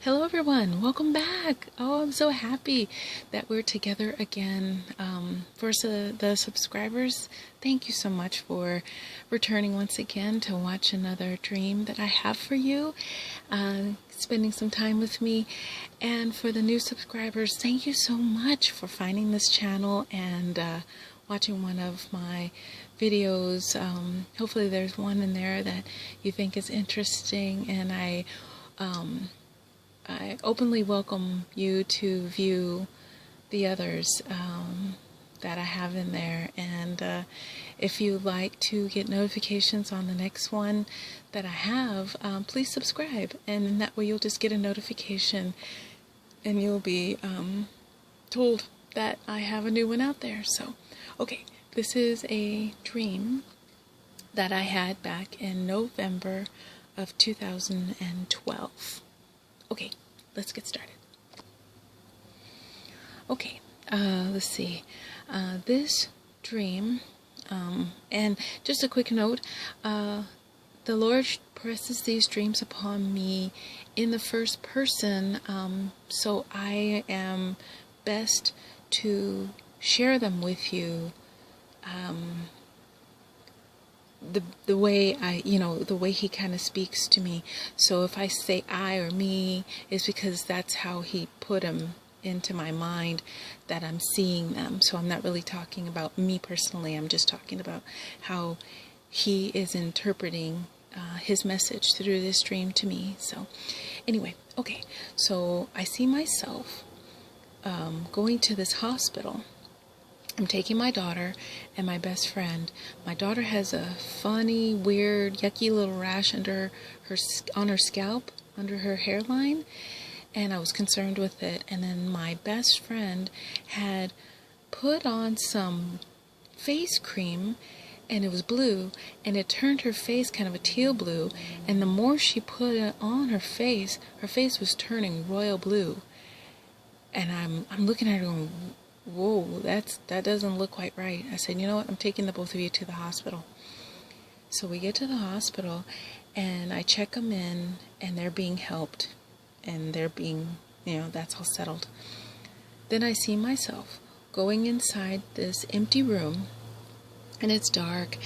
Hello everyone, welcome back. Oh, I'm so happy that we're together again. For the subscribers, thank you so much for returning once again to watch another dream that I have for you, spending some time with me. And for the new subscribers, thank you so much for finding this channel and watching one of my videos. Hopefully there's one in there that you think is interesting, and I openly welcome you to view the others that I have in there. And if you'd like to get notifications on the next one that I have, please subscribe, and that way you'll just get a notification and you'll be told that I have a new one out there. So, okay, this is a dream that I had back in November of 2012. Okay, let's get started. Okay, let's see. This dream, and just a quick note, the Lord presses these dreams upon me in the first person, so I am best to share them with you the way the way he kind of speaks to me. So if I say I or me, it's because that's how he put them into my mind, that I'm seeing them. So I'm not really talking about me personally, I'm just talking about how he is interpreting his message through this dream to me. So anyway, okay, so I see myself going to this hospital. I'm taking my daughter and my best friend. My daughter has a funny, weird, yucky little rash on her scalp, under her hairline, and I was concerned with it. And then my best friend had put on some face cream, and it was blue, and it turned her face kind of a teal blue, and the more she put it on her face was turning royal blue. And I'm looking at her going, whoa, that doesn't look quite right. I said, you know what, I'm taking the both of you to the hospital. So we get to the hospital, and I check them in, and they're being helped, and they're being, that's all settled. Then I see myself going inside this empty room, and it's dark,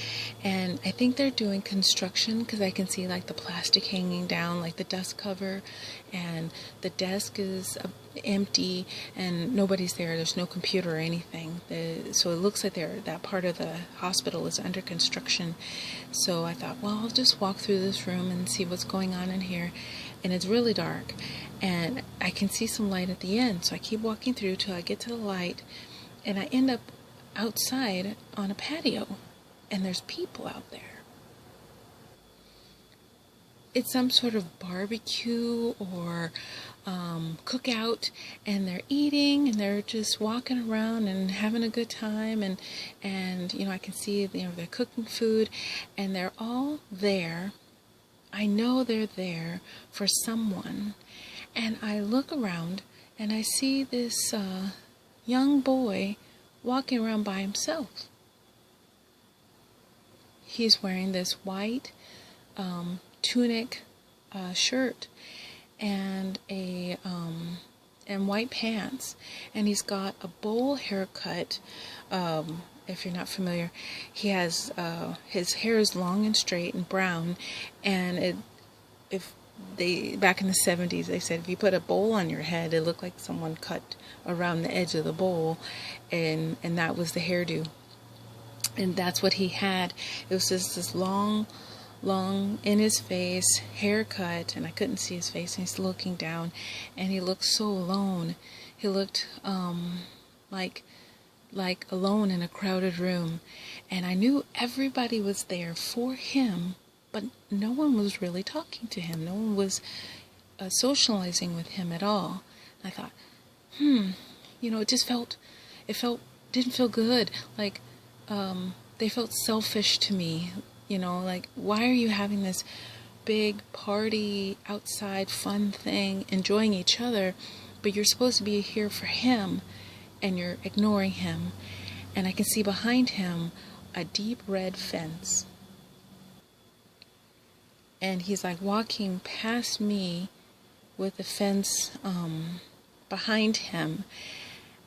and I think they're doing construction, because I can see like the plastic hanging down, like the dust cover, and the desk is empty, and nobody's there. There's no computer or anything. So it looks like that part of the hospital is under construction. So I thought, well, I'll just walk through this room and see what's going on in here. And it's really dark, and I can see some light at the end. So I keep walking through till I get to the light, and I end up outside on a patio, and there's people out there. It's some sort of barbecue or cookout, and they're eating, and they're just walking around and having a good time, and I can see they're cooking food, and they're all there. I know they're there for someone, and I look around and I see this young boy walking around by himself. He's wearing this white tunic shirt and and white pants, and he's got a bowl haircut. If you're not familiar, he has his hair is long and straight and brown, and back in the 70s, they said if you put a bowl on your head, it looked like someone cut around the edge of the bowl, and that was the hairdo. And that's what he had. It was just this long in his face haircut, and I couldn't see his face, and he's looking down, and he looked so alone. He looked like alone in a crowded room, and I knew everybody was there for him, but no one was really talking to him. No one was socializing with him at all. And I thought, it just didn't feel good. Like, they felt selfish to me, like, why are you having this big party outside fun thing, enjoying each other, but you're supposed to be here for him, and you're ignoring him. And I can see behind him a deep red fence. And he's like walking past me with the fence behind him.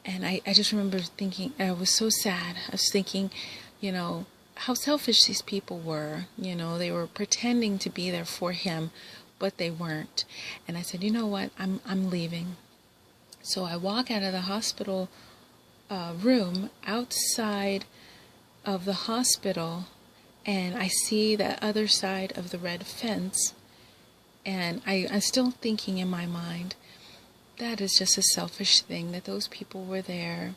And I just remember thinking, I was so sad. I was thinking, you know, how selfish these people were. You know, they were pretending to be there for him, but they weren't. And I said, you know what, I'm leaving. So I walk out of the hospital room outside of the hospital, and I see the other side of the red fence, and I'm still thinking in my mind, that is just a selfish thing, that those people were there,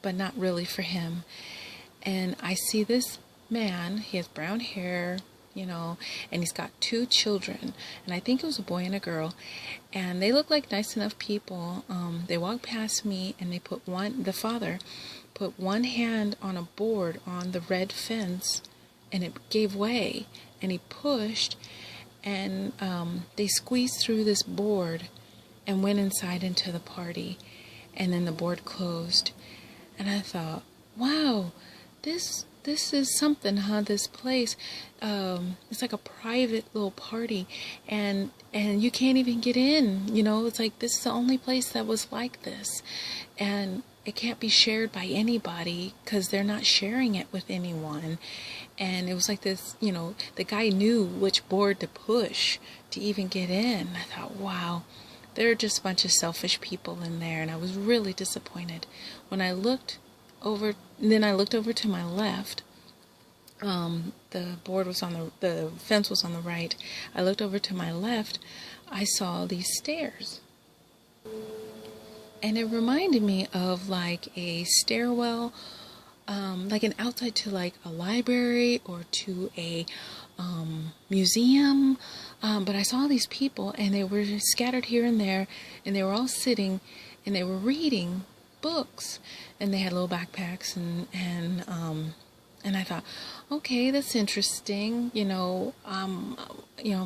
but not really for him. And I see this man, he has brown hair, you know, and he's got 2 children, and I think it was a boy and a girl, and they look like nice enough people. They walked past me, and they the father put one hand on a board on the red fence, and it gave way, and he pushed, and they squeezed through this board and went inside into the party, and then the board closed. And I thought, wow, this is something, huh? This place, it's like a private little party, and you can't even get in, you know. It's like, this is the only place that was like this, and it can't be shared by anybody because they're not sharing it with anyone. And it was like this, you know, the guy knew which board to push to even get in. I thought, wow, there are just a bunch of selfish people in there, and I was really disappointed. When I looked over, then I looked over to my left. The board was on the fence was on the right. I looked over to my left. I saw these stairs, and it reminded me of like a stairwell, like an outside to like a library or to a museum. But I saw these people, and they were scattered here and there, and they were all sitting, and they were reading books, and they had little backpacks, and I thought, okay, that's interesting. You know, I'm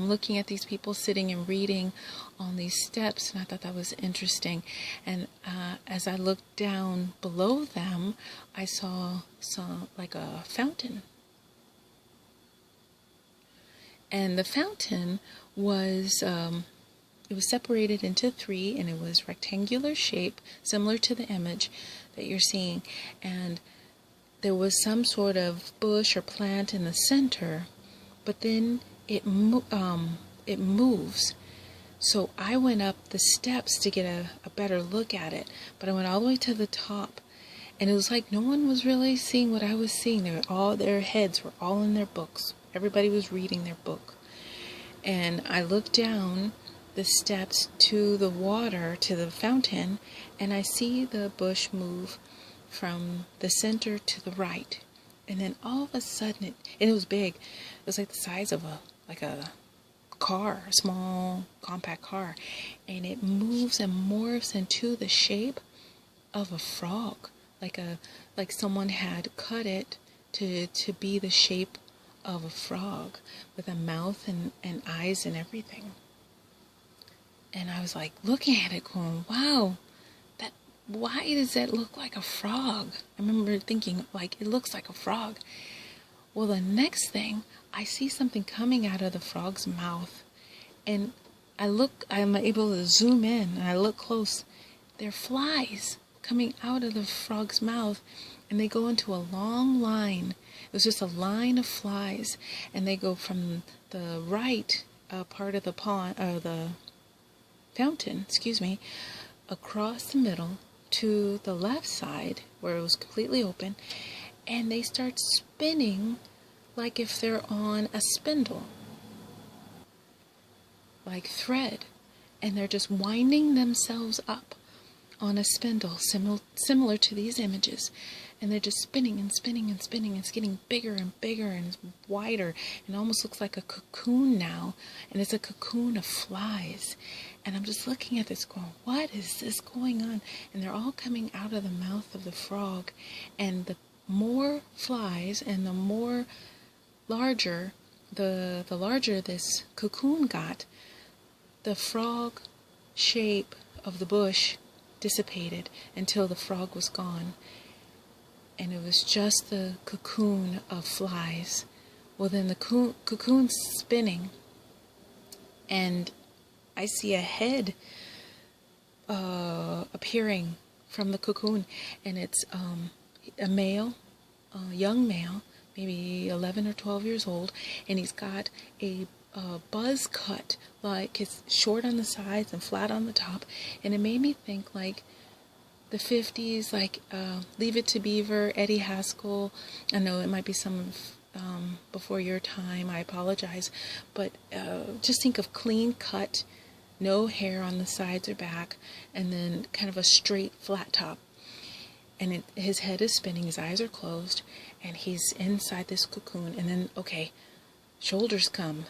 looking at these people sitting and reading on these steps, and I thought that was interesting. And as I looked down below them, I saw like a fountain. And the fountain was, it was separated into 3, and it was rectangular shape, similar to the image that you're seeing. And there was some sort of bush or plant in the center, but then it moves. So I went up the steps to get a better look at it, but I went all the way to the top, and it was like no one was really seeing what I was seeing. Their heads were all in their books. Everybody was reading their book. And I looked down the steps to the water, to the fountain, and I see the bush move from the center to the right. And then all of a sudden, and it was big. It was like the size of a car, a small compact car. And it moves and morphs into the shape of a frog. Like someone had cut it to be the shape of a frog, with a mouth and eyes and everything. And I was like looking at it going, wow, why does that look like a frog? I remember thinking, like, it looks like a frog. Well, the next thing, I see something coming out of the frog's mouth, and I'm able to zoom in, and I look close. They're flies coming out of the frog's mouth, and they go into a long line. It was just a line of flies, and they go from the right part of the pond, the fountain, across the middle to the left side where it was completely open, and they start spinning like if they're on a spindle, like thread, and they're just winding themselves up on a spindle, similar to these images, and they're just spinning and spinning and spinning. It's getting bigger and bigger, and it's wider, and it almost looks like a cocoon now, and it's a cocoon of flies. And I'm just looking at this going, what is this going on? And they're all coming out of the mouth of the frog, and the more flies and the more larger, the larger this cocoon got, the frog shape of the bush dissipated until the frog was gone, and it was just the cocoon of flies. Well, then the cocoon's spinning, and I see a head appearing from the cocoon, and it's a male, young male, maybe 11 or 12 years old, and he's got a buzz cut, like it's short on the sides and flat on the top, and it made me think like the 50s, like Leave It to Beaver, Eddie Haskell. I know it might be some before your time, I apologize, but just think of clean cut, no hair on the sides or back, and then kind of a straight flat top. And his head is spinning, his eyes are closed, and he's inside this cocoon. And then, okay, shoulders come.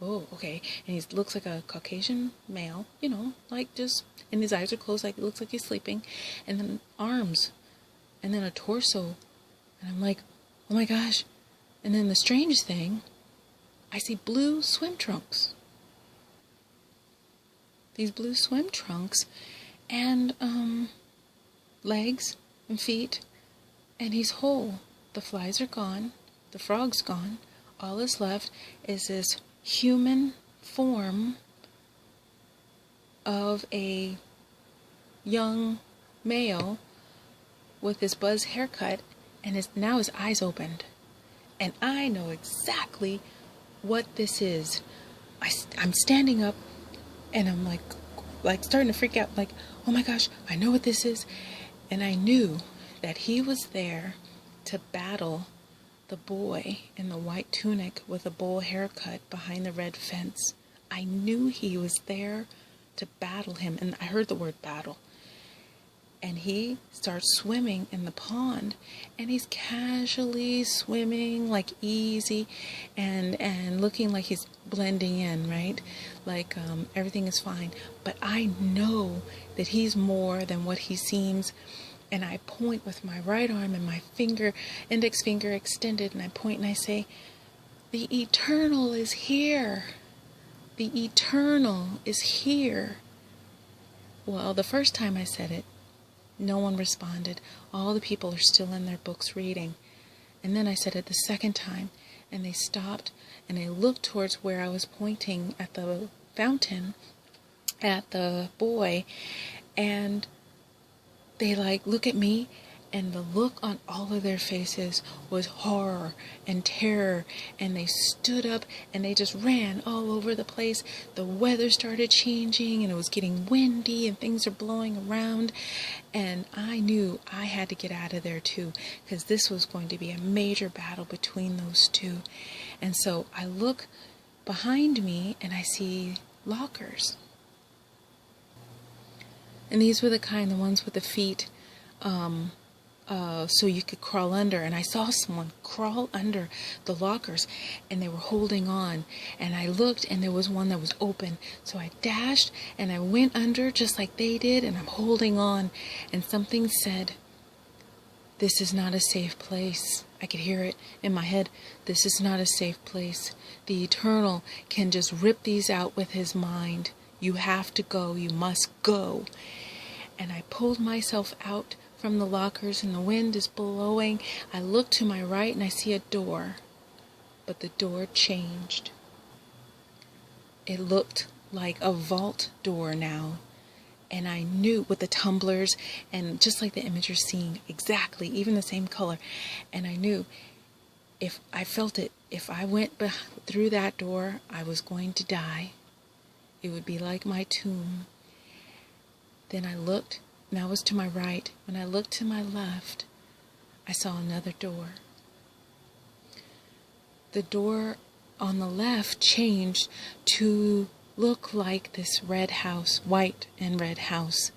Oh, okay. And he looks like a Caucasian male, you know, like just, and his eyes are closed, like it looks like he's sleeping. And then arms, and then a torso. And I'm like, oh my gosh. And then the strange thing, I see blue swim trunks. These blue swim trunks, and legs and feet, and he's whole. The flies are gone, the frog's gone. All is left is this human form of a young male with his buzz haircut, and now his eyes opened. And I know exactly what this is. I'm standing up, and I'm like starting to freak out, like, oh my gosh, I know what this is. And I knew that he was there to battle the boy in the white tunic with a bowl haircut behind the red fence. I knew he was there to battle him, and I heard the word battle. And he starts swimming in the pond, and he's casually swimming, like easy, and looking like he's blending in, right? Like everything is fine. But I know that he's more than what he seems. And I point with my right arm and my index finger extended, and I point and I say, the eternal is here. The eternal is here. Well, the first time I said it, no one responded. All the people are still in their books reading. And then I said it the second time, and they stopped, and they looked towards where I was pointing at the fountain, at the boy, and they look at me, and the look on all of their faces was horror and terror, and they stood up and they just ran all over the place. The weather started changing, and it was getting windy, and things are blowing around, and I knew I had to get out of there too, because this was going to be a major battle between those two. And so I look behind me and I see lockers. And these were the ones with the feet, so you could crawl under. And I saw someone crawl under the lockers, and they were holding on. And I looked, and there was one that was open. So I dashed, and I went under just like they did, and I'm holding on. And something said, this is not a safe place. I could hear it in my head. This is not a safe place. The Eternal can just rip these out with his mind. You have to go. You must go. And I pulled myself out from the lockers, and the wind is blowing. I look to my right, and I see a door. But the door changed. It looked like a vault door now. And I knew, with the tumblers, and just like the image you're seeing, exactly, even the same color. And I knew, if I felt it, if I went through that door, I was going to die. It would be like my tomb. Then I looked, and I was to my right. When I looked to my left, I saw another door. The door on the left changed to look like this red house, white and red house.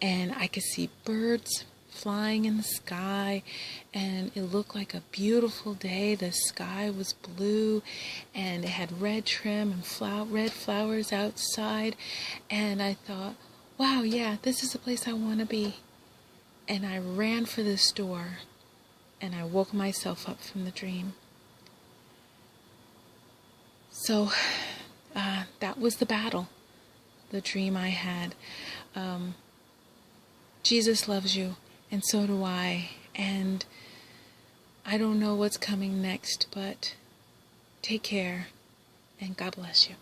And I could see birds flying in the sky, and it looked like a beautiful day. The sky was blue, and it had red trim and red flowers outside. And I thought, wow, yeah, this is the place I want to be. And I ran for this door, and I woke myself up from the dream. So that was the battle, the dream I had. Jesus loves you, and so do I. And I don't know what's coming next, but take care, and God bless you.